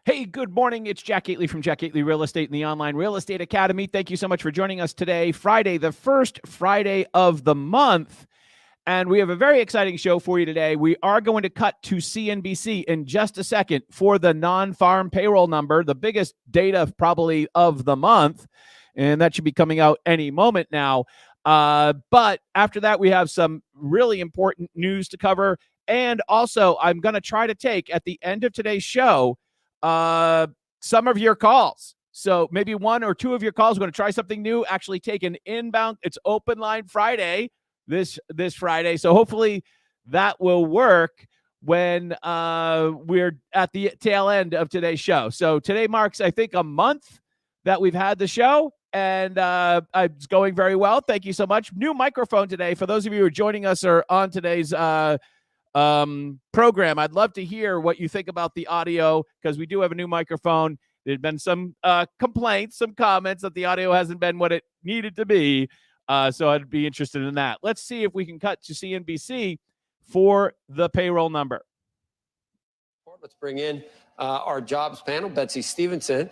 Hey, good morning. It's Jack Gately from Jack Gately Real Estate and the Online Real Estate Academy. Thank you so much for joining us today, Friday, the first Friday of the month. And we have a very exciting show for you today. We are going to cut to CNBC in just a second for the non-farm payroll number, the biggest data probably of the month. And that should be coming out any moment now. But after that, we have some really important news to cover. And also, I'm going to try to take at the end of today's show some of your calls. So maybe one or two of your calls. We're going to try something new, actually take an inbound. It's open line Friday this Friday. So hopefully that will work when we're at the tail end of today's show. So today marks, I think, a month that we've had the show, and it's going very well. Thank you so much. New microphone today. For those of you who are joining us or on today's program, I'd love to hear what you think about the audio, because we do have a new microphone. There's been some complaints, some comments that the audio hasn't been what it needed to be. So I'd be interested in that. Let's see if we can cut to CNBC for the payroll number. Let's bring in our jobs panel. Betsy Stevenson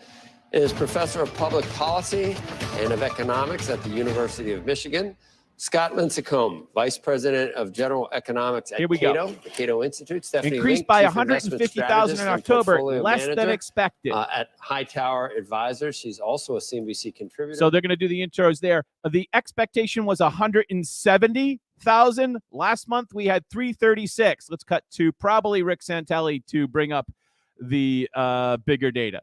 is professor of public policy and of economics at the University of Michigan. Scott Lincecum, Vice President of General Economics at Cato, the Cato Institute. Stephanie Increased Link, by Chief 150,000 in October, less than expected. At Hightower Advisors. She's also a CNBC contributor. So they're going to do the intros there. The expectation was 170,000. Last month, we had 336. Let's cut to probably Rick Santelli to bring up the bigger data.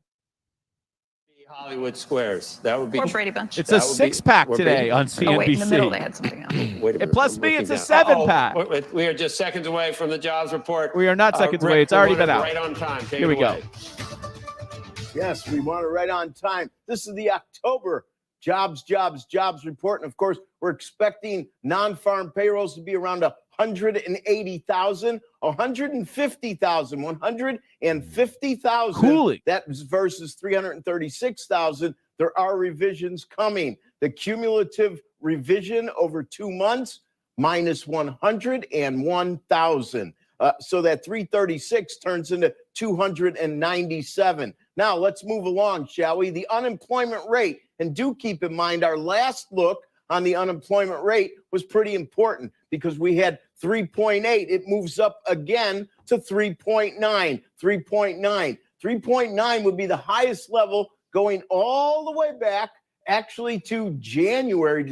Hollywood Squares. That would be. Or Brady Bunch. It's a six-pack today on CNBC. Oh, wait, in the middle they had something else. Wait a minute, and plus me, it's a seven-pack. We are just seconds away from the jobs report. We are not seconds away. It's already been out. Right on time. Here we go. Yes, we want it right on time. This is the October jobs report. And of course, we're expecting non-farm payrolls to be around 180,000, 150,000, 150,000. Coolly. That versus 336,000. There are revisions coming. The cumulative revision over 2 months, minus 101,000. So that 336 turns into 297. Now let's move along, shall we? The unemployment rate, and do keep in mind our last look on the unemployment rate was pretty important because we had 3.8. It moves up again to 3.9. 3.9 would be the highest level going all the way back actually to January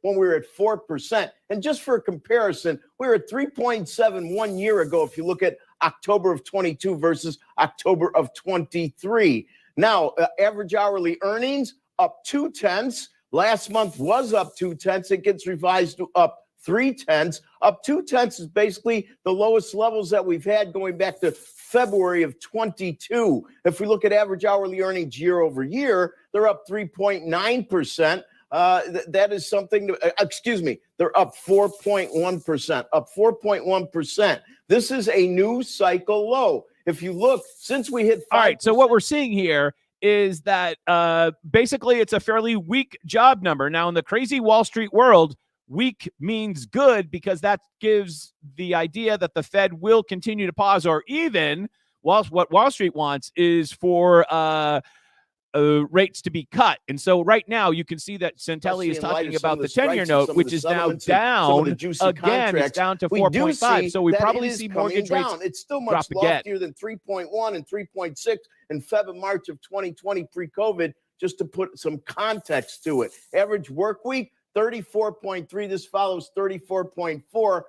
when we were at 4%. And just for a comparison, we were at 3.7 1 year ago if you look at October of 22 versus October of 23. Now, average hourly earnings up 0.2. Last month was up 0.2. It gets revised to up 0.3. Up 0.2 is basically the lowest levels that we've had going back to February of 22. If we look at average hourly earnings year over year, they're up 3.9%. That is something they're up 4.1%, up 4.1%. This is a new cycle low. If you look, since we hit 5%. All right, so what we're seeing here is that basically it's a fairly weak job number. Now, in the crazy Wall Street world, weak means good because that gives the idea that the Fed will continue to pause, or even what Wall Street wants is for rates to be cut. And so right now you can see that Santelli is talking about the 10-year note, which is now down again. It's down to 4.5. So we probably see mortgage rates down. It's still much loftier than 3.1 and 3.6 in Feb and March of 2020 pre-COVID, just to put some context to it. Average work week, 34.3. This follows 34.4.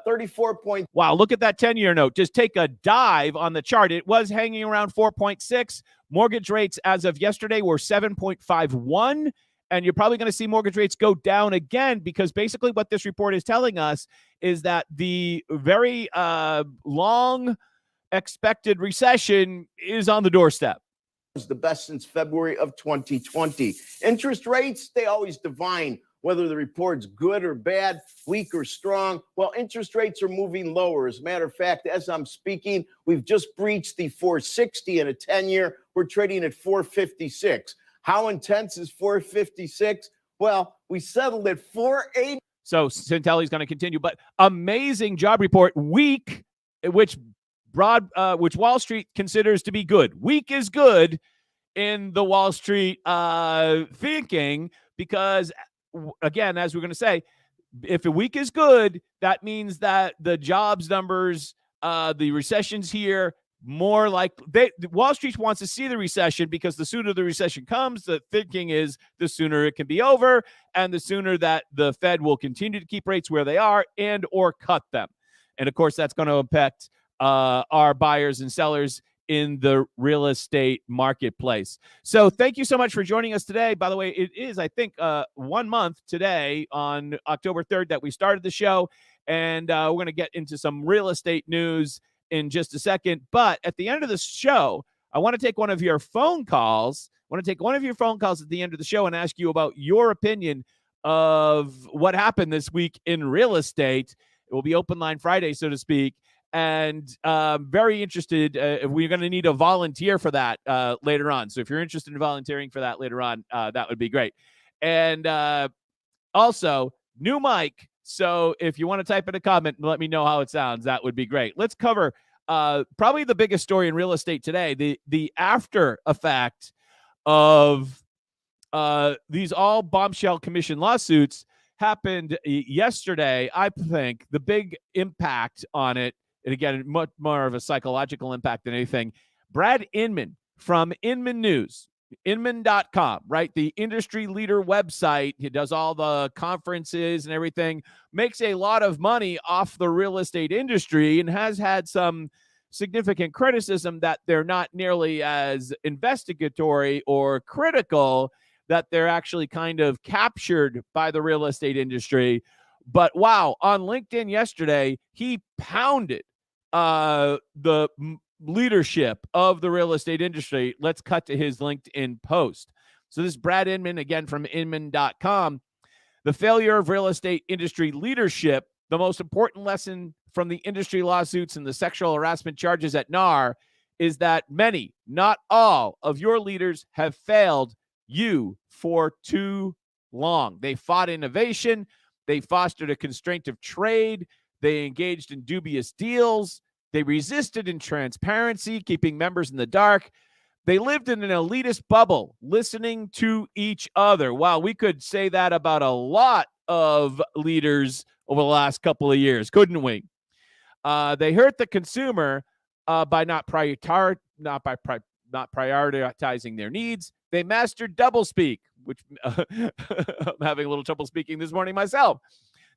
34. Wow, look at that 10-year note. Just take a dive on the chart. It was hanging around 4.6. Mortgage rates as of yesterday were 7.51. And you're probably going to see mortgage rates go down again, because basically what this report is telling us is that the very long expected recession is on the doorstep. The best since February of 2020. Interest rates, they always divine whether the report's good or bad, weak or strong. Well, interest rates are moving lower. As a matter of fact, as I'm speaking, we've just breached the 460 in a 10-year. We're trading at 456. How intense is 456? Well, we settled at 480. So Santelli's going to continue, but amazing job report. Weak, which which Wall Street considers to be good. Weak is good in the Wall Street thinking, because, again, as we're going to say, if a week is good, that means that the jobs numbers, the recession's here, more like Wall Street wants to see the recession, because the sooner the recession comes, the thinking is the sooner it can be over, and the sooner that the Fed will continue to keep rates where they are and or cut them. And of course, that's going to affect our buyers and sellers in the real estate marketplace. So thank you so much for joining us today. By the way, it is, I think, 1 month today on October 3rd that we started the show, and we're going to get into some real estate news in just a second. But at the end of the show, I want to take one of your phone calls. I want to take one of your phone calls at the end of the show and ask you about your opinion of what happened this week in real estate. It will be Open Line Friday, so to speak. And very interested. We're going to need a volunteer for that later on. So if you're interested in volunteering for that later on, that would be great. And also, new mic. So if you want to type in a comment and let me know how it sounds, that would be great. Let's cover probably the biggest story in real estate today, the after effect of these all bombshell commission lawsuits happened yesterday. I think the big impact on it, and again, much more of a psychological impact than anything, Brad Inman from Inman News, Inman.com, right? The industry leader website. He does all the conferences and everything, makes a lot of money off the real estate industry, and has had some significant criticism that they're not nearly as investigatory or critical, that they're actually kind of captured by the real estate industry. But wow, on LinkedIn yesterday, he pounded the leadership of the real estate industry. Let's cut to his LinkedIn post. So this is Brad Inman, again, from Inman.com. The failure of real estate industry leadership, the most important lesson from the industry lawsuits and the sexual harassment charges at NAR, is that many, not all, of your leaders have failed you for too long. They fought innovation. They fostered a constraint of trade. They engaged in dubious deals. They resisted in transparency, keeping members in the dark. They lived in an elitist bubble, listening to each other. Wow, we could say that about a lot of leaders over the last couple of years, couldn't we? They hurt the consumer by not prioritizing their needs. They mastered doublespeak, which I'm having a little trouble speaking this morning myself.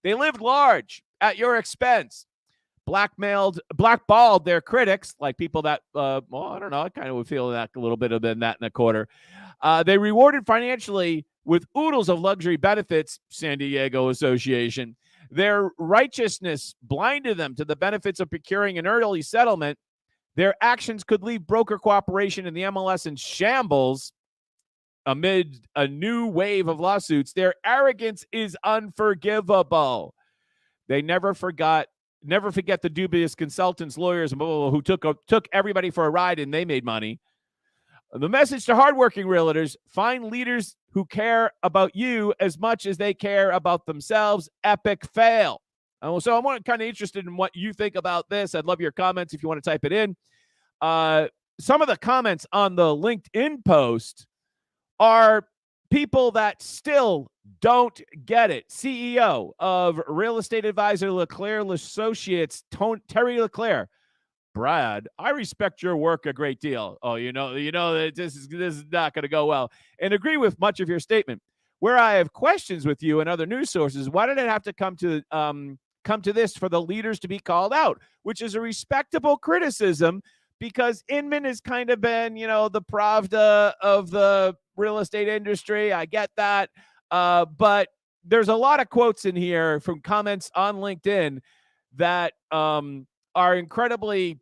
They lived large at your expense, blackballed their critics, like people that, I don't know, I kind of would feel that a little bit of that in a quarter. They rewarded financially with oodles of luxury benefits, San Diego Association. Their righteousness blinded them to the benefits of procuring an early settlement. Their actions could leave broker cooperation in the MLS in shambles amid a new wave of lawsuits. Their arrogance is unforgivable. They never forget the dubious consultants, lawyers, who took everybody for a ride and they made money. The message to hardworking realtors: find leaders who care about you as much as they care about themselves. Epic fail. So I'm kind of interested in what you think about this. I'd love your comments if you want to type it in. Some of the comments on the LinkedIn post are people that still don't get it. CEO of real estate advisor LeClaire Associates, Terry LeClaire. Brad, I respect your work a great deal. Oh, you know that this is not going to go well, and agree with much of your statement. Where I have questions with you and other news sources, why did it have to come to this for the leaders to be called out, which is a respectable criticism, because Inman has kind of been, the Pravda of the real estate industry. I get that. But there's a lot of quotes in here from comments on LinkedIn that are incredibly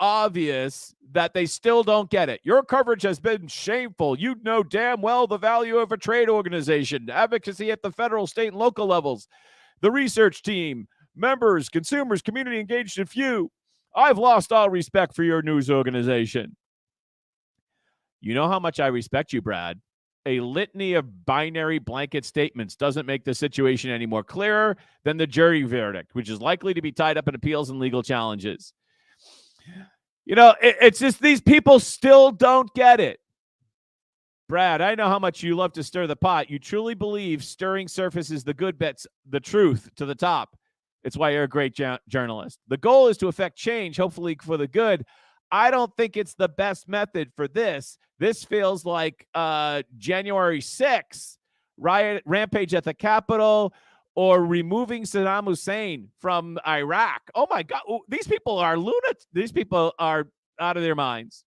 obvious that they still don't get it. Your coverage has been shameful. You know damn well the value of a trade organization, advocacy at the federal, state, and local levels, the research team, members, consumers, community engaged, and few. I've lost all respect for your news organization. You know how much I respect you, Brad. A litany of binary blanket statements doesn't make the situation any more clearer than the jury verdict, which is likely to be tied up in appeals and legal challenges. It's just these people still don't get it. Brad, I know how much you love to stir the pot. You truly believe stirring surfaces the good bits, the truth to the top. It's why you're a great journalist. The goal is to affect change, hopefully for the good. I don't think it's the best method for this. This feels like January 6th, riot, rampage at the Capitol, or removing Saddam Hussein from Iraq. Oh, my God. These people are lunatics. These people are out of their minds.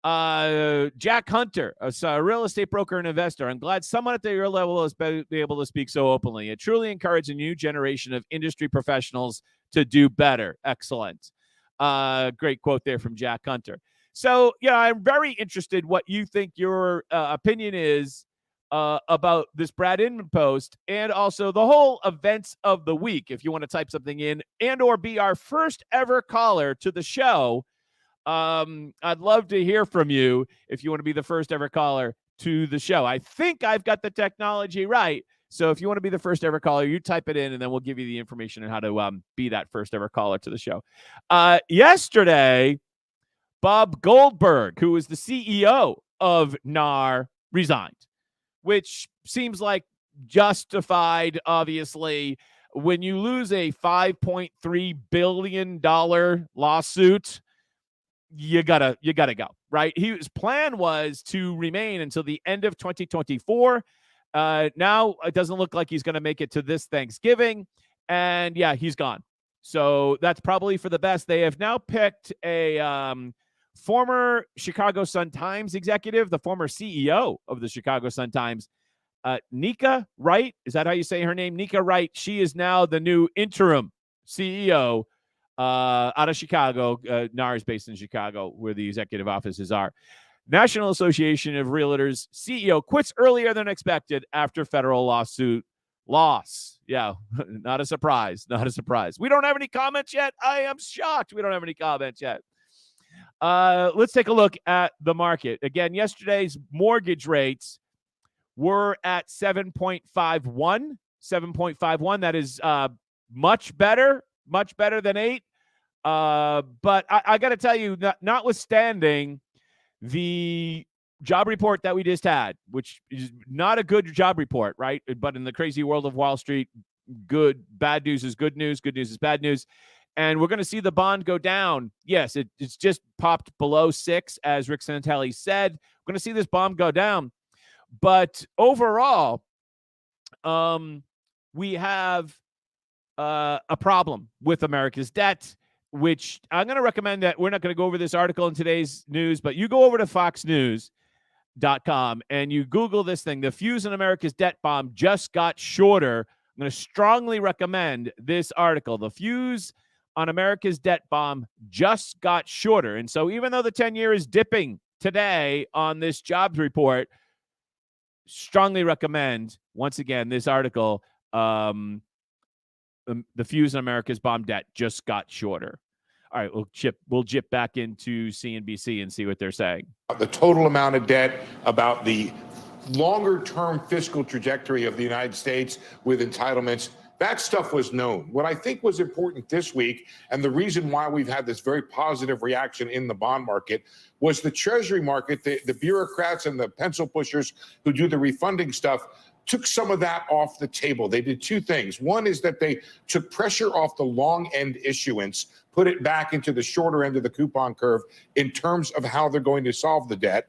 Jack Hunter, a real estate broker and investor. I'm glad someone at your level has been able to speak so openly. It truly encourages a new generation of industry professionals to do better. Excellent. Great quote there from Jack Hunter. So, I'm very interested what you think your opinion is about this Brad Inman post and also the whole events of the week. If you want to type something in and or be our first ever caller to the show, I'd love to hear from you if you want to be the first ever caller to the show. I think I've got the technology right. So if you want to be the first ever caller, you type it in and then we'll give you the information on how to be that first ever caller to the show. Yesterday, Bob Goldberg, who is the CEO of NAR, resigned, which seems like justified, obviously. When you lose a $5.3 billion lawsuit, you gotta go, right? His plan was to remain until the end of 2024. Now it doesn't look like he's going to make it to this Thanksgiving, and he's gone. So that's probably for the best. They have now picked a former Chicago Sun-Times executive, the former CEO of the Chicago Sun-Times, NAA Wright. Is that how you say her name? NAA Wright. She is now the new interim CEO out of Chicago. NAR is based in Chicago, where the executive offices are. National Association of Realtors CEO quits earlier than expected after federal lawsuit loss. Yeah, not a surprise. Not a surprise. We don't have any comments yet. I am shocked we don't have any comments yet. Let's take a look at the market. Again, yesterday's mortgage rates were at 7.51. 7.51. That is much better than 8. But I got to tell you, notwithstanding the job report that we just had, which is not a good job report, right? But in the crazy world of Wall Street, bad news is good news. Good news is bad news. And we're going to see the bond go down. Yes, it's just popped below 6, as Rick Santelli said. We're going to see this bond go down. But overall, we have a problem with America's debt, which I'm going to recommend that we're not going to go over this article in today's news, but you go over to foxnews.com and you Google this thing. The fuse in America's debt bomb just got shorter. I'm going to strongly recommend this article. The fuse on America's debt bomb just got shorter. And so even though the 10-year is dipping today on this jobs report, strongly recommend, once again, this article. The fuse in America's bomb debt just got shorter. All right, we'll jip back into CNBC and see what they're saying. The total amount of debt, about the longer-term fiscal trajectory of the United States with entitlements, that stuff was known. What I think was important this week, and the reason why we've had this very positive reaction in the bond market, was the Treasury market, the bureaucrats and the pencil pushers who do the refunding stuff took some of that off the table. They did two things. One is that they took pressure off the long end issuance, put it back into the shorter end of the coupon curve in terms of how they're going to solve the debt,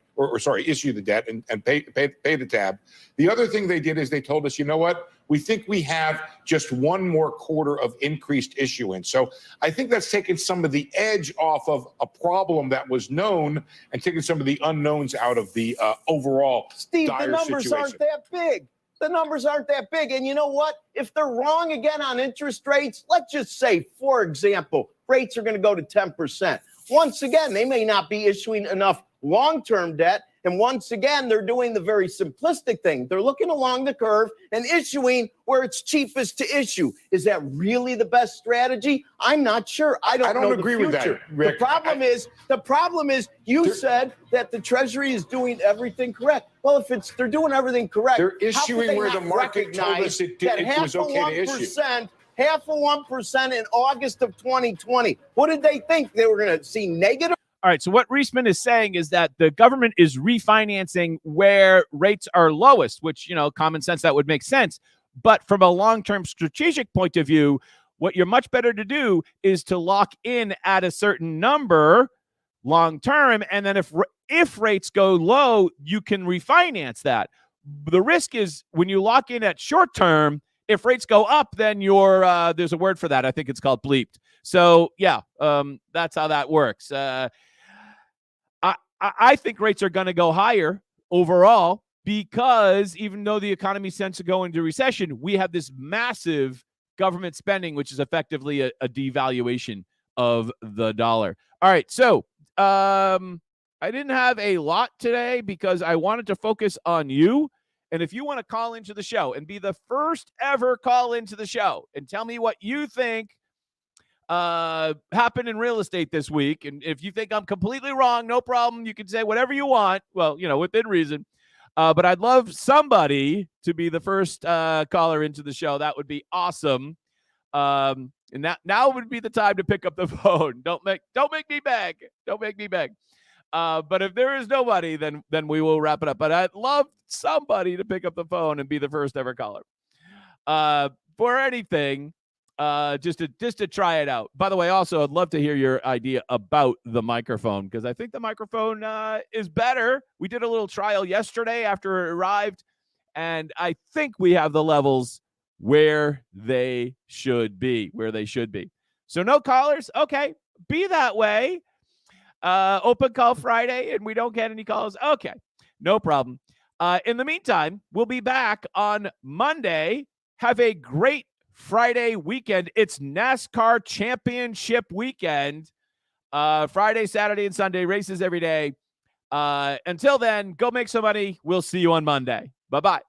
issue the debt and pay the tab. The other thing they did is they told us, you know what? We think we have just one more quarter of increased issuance. So I think that's taken some of the edge off of a problem that was known and taken some of the unknowns out of the overall Steve, dire the numbers situation. aren't that big. The numbers aren't that big. And you know what? If they're wrong again on interest rates, let's just say, for example, rates are going to go to 10%. Once again, they may not be issuing enough long-term debt. And once again, they're doing the very simplistic thing. They're looking along the curve and issuing where it's cheapest to issue. Is that really the best strategy? I'm not sure. I don't agree with that, Rick. The problem is you said that the Treasury is doing everything correct. Well, if they're doing everything correct, they're issuing where the market told us it was okay to issue. half of 1% in August of 2020. What did they think? They were going to see negative? All right. So what Reisman is saying is that the government is refinancing where rates are lowest, which, common sense, that would make sense. But from a long-term strategic point of view, what you're much better to do is to lock in at a certain number long-term. And then if rates go low, you can refinance that. The risk is when you lock in at short-term, if rates go up, then there's a word for that. I think it's called bleeped. So yeah, that's how that works. I think rates are going to go higher overall because even though the economy tends to go into recession, we have this massive government spending, which is effectively a devaluation of the dollar. All right. So I didn't have a lot today because I wanted to focus on you. And if you want to call into the show and be the first ever call into the show and tell me what you think happened in real estate this week, and if you think I'm completely wrong, no problem. You can say whatever you want. Well, within reason. But I'd love somebody to be the first caller into the show. That would be awesome. And now would be the time to pick up the phone. Don't make me beg. Don't make me beg. But if there is nobody, then we will wrap it up. But I'd love somebody to pick up the phone and be the first ever caller. For anything, just to try it out. By the way, also, I'd love to hear your idea about the microphone because I think the microphone is better. We did a little trial yesterday after it arrived, and I think we have the levels where they should be. So no callers? Okay, be that way. Open call Friday, and we don't get any calls. Okay, no problem. In the meantime, we'll be back on Monday. Have a great Friday weekend. It's NASCAR championship weekend. Friday, Saturday, and Sunday races every day. Until then, go make some money. We'll see you on Monday. Bye-bye.